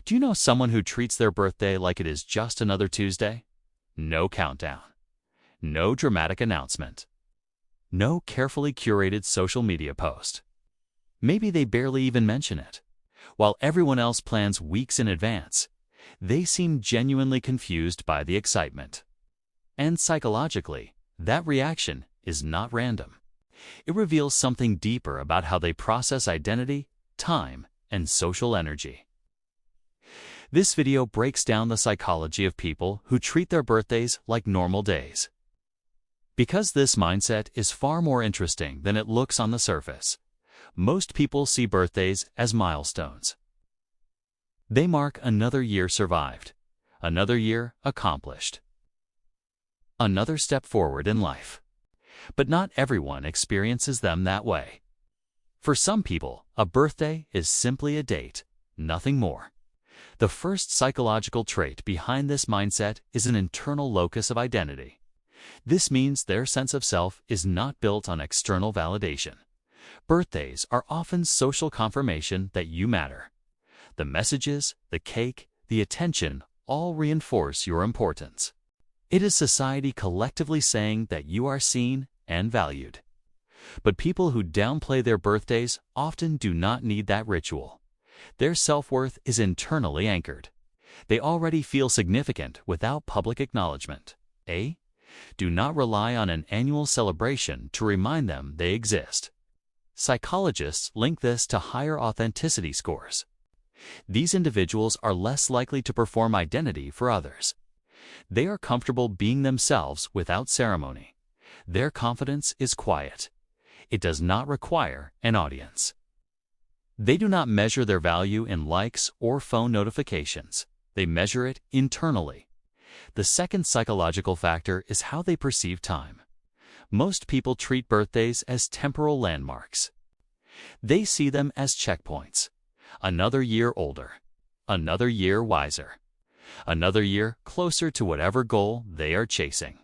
Do you know someone who treats their birthday like it is just another Tuesday? No countdown. No dramatic announcement. No carefully curated social media post. Maybe they barely even mention it. While everyone else plans weeks in advance, they seem genuinely confused by the excitement. And psychologically, that reaction is not random. It reveals something deeper about how they process identity, time, and social energy. This video breaks down the psychology of people who treat their birthdays like normal days. Because this mindset is far more interesting than it looks on the surface, most people see birthdays as milestones. They mark another year survived, another year accomplished, another step forward in life. But not everyone experiences them that way. For some people, a birthday is simply a date, nothing more. The first psychological trait behind this mindset is an internal locus of identity. This means their sense of self is not built on external validation. Birthdays are often social confirmation that you matter. The messages, the cake, the attention all reinforce your importance. It is society collectively saying that you are seen and valued. But people who downplay their birthdays often do not need that ritual. Their self-worth is internally anchored. They already feel significant without public acknowledgment. Do not rely on an annual celebration to remind them they exist. Psychologists link this to higher authenticity scores. These individuals are less likely to perform identity for others. They are comfortable being themselves without ceremony. Their confidence is quiet. It does not require an audience. They do not measure their value in likes or phone notifications. They measure it internally. The second psychological factor is how they perceive time. Most people treat birthdays as temporal landmarks. They see them as checkpoints. Another year older. Another year wiser. Another year closer to whatever goal they are chasing.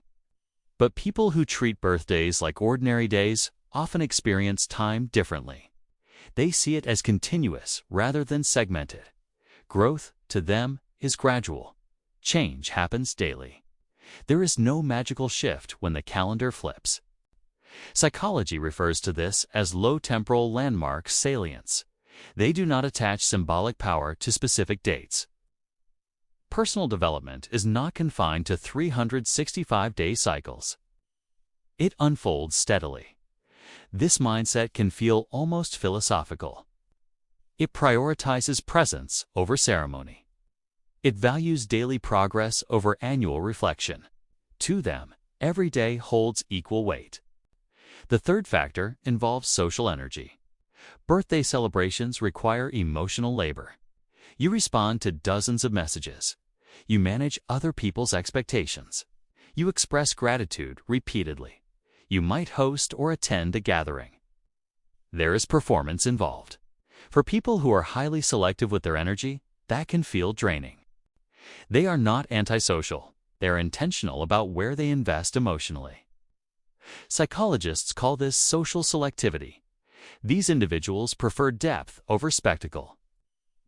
But people who treat birthdays like ordinary days often experience time differently. They see it as continuous rather than segmented. Growth, to them, is gradual. Change happens daily. There is no magical shift when the calendar flips. Psychology refers to this as low temporal landmark salience. They do not attach symbolic power to specific dates. Personal development is not confined to 365-day cycles. It unfolds steadily. This mindset can feel almost philosophical. It prioritizes presence over ceremony. It values daily progress over annual reflection. To them, every day holds equal weight. The third factor involves social energy. Birthday celebrations require emotional labor. You respond to dozens of messages. You manage other people's expectations. You express gratitude repeatedly. You might host or attend a gathering. There is performance involved. For people who are highly selective with their energy, that can feel draining. They are not antisocial. They are intentional about where they invest emotionally. Psychologists call this social selectivity. These individuals prefer depth over spectacle.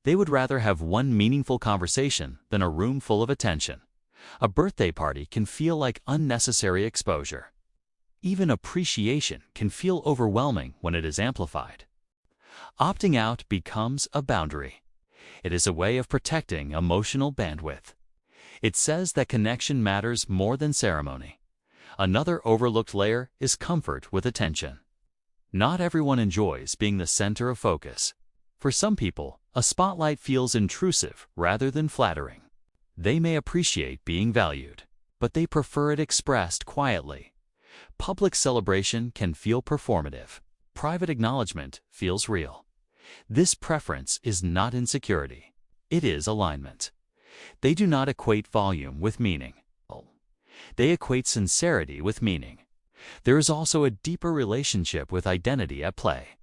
They would rather have one meaningful conversation than a room full of attention. A birthday party can feel like unnecessary exposure. Even appreciation can feel overwhelming when it is amplified. Opting out becomes a boundary. It is a way of protecting emotional bandwidth. It says that connection matters more than ceremony. Another overlooked layer is comfort with attention. Not everyone enjoys being the center of focus. For some people, a spotlight feels intrusive rather than flattering. They may appreciate being valued, but they prefer it expressed quietly. Public celebration can feel performative. Private acknowledgment feels real. This preference is not insecurity. It is alignment. They do not equate volume with meaning. They equate sincerity with meaning. There is also a deeper relationship with identity at play.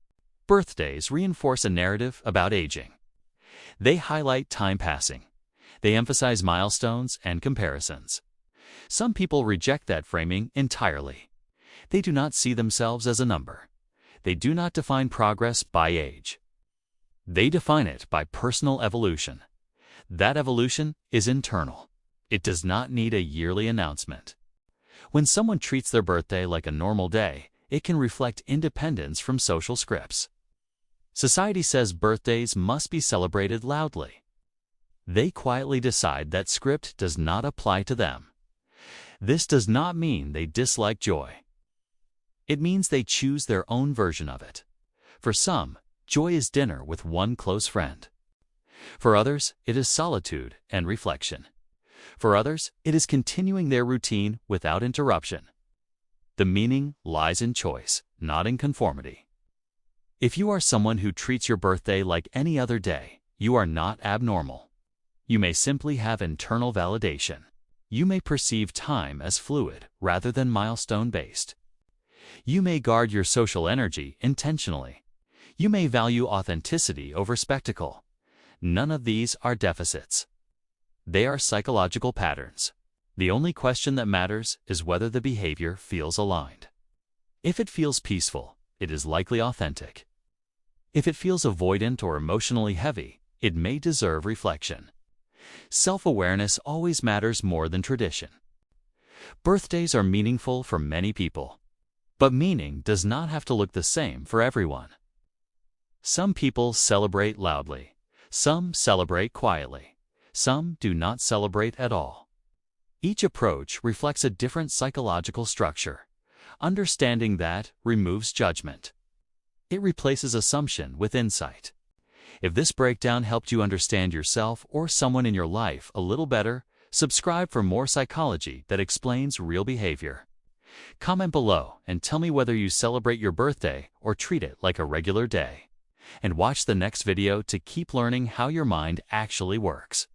Birthdays reinforce a narrative about aging. They highlight time passing. They emphasize milestones and comparisons. Some people reject that framing entirely. They do not see themselves as a number. They do not define progress by age. They define it by personal evolution. That evolution is internal. It does not need a yearly announcement. When someone treats their birthday like a normal day, it can reflect independence from social scripts. Society says birthdays must be celebrated loudly. They quietly decide that script does not apply to them. This does not mean they dislike joy. It means they choose their own version of it. For some, joy is dinner with one close friend. For others, it is solitude and reflection. For others, it is continuing their routine without interruption. The meaning lies in choice, not in conformity. If you are someone who treats your birthday like any other day, you are not abnormal. You may simply have internal validation. You may perceive time as fluid rather than milestone-based. You may guard your social energy intentionally. You may value authenticity over spectacle. None of these are deficits. They are psychological patterns. The only question that matters is whether the behavior feels aligned. If it feels peaceful, it is likely authentic. If it feels avoidant or emotionally heavy, it may deserve reflection. Self-awareness always matters more than tradition. Birthdays are meaningful for many people, but meaning does not have to look the same for everyone. Some people celebrate loudly. Some celebrate quietly. Some do not celebrate at all. Each approach reflects a different psychological structure. Understanding that removes judgment. It replaces assumption with insight. If this breakdown helped you understand yourself or someone in your life a little better, subscribe for more psychology that explains real behavior. Comment below and tell me whether you celebrate your birthday or treat it like a regular day. And watch the next video to keep learning how your mind actually works.